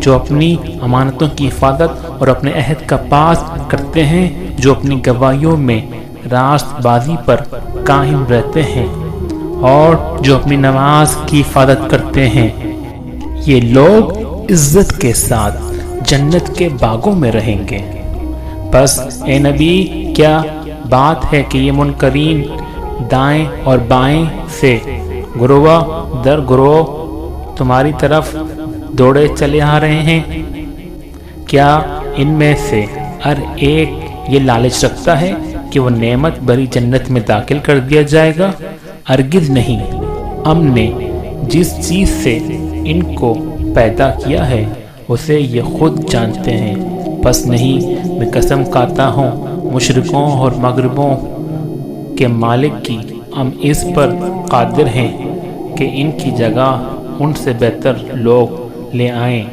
جو اپنی امانتوں کی حفاظت اور اپنے عہد کا پاس کرتے ہیں، جو اپنی گواہیوں میں راست بازی پر قائم رہتے ہیں اور جو اپنی نماز کی حفاظت کرتے ہیں، یہ لوگ عزت کے ساتھ جنت کے باغوں میں رہیں گے۔ بس اے نبی، کیا بات ہے کہ یہ منکرین دائیں اور بائیں سے گروہ در گروہ تمہاری طرف دوڑے چلے آ رہے ہیں؟ کیا ان میں سے ہر ایک یہ لالچ رکھتا ہے کہ وہ نعمت بھری جنت میں داخل کر دیا جائے گا؟ ہرگز نہیں۔ ہم نے جس چیز سے ان کو پیدا کیا ہے اسے یہ خود جانتے ہیں، بس نہیں، میں قسم کھاتا ہوں مشرقوں اور مغربوں کے مالک کی، ہم اس پر قادر ہیں کہ ان کی جگہ ان سے بہتر لوگ لے آئیں۔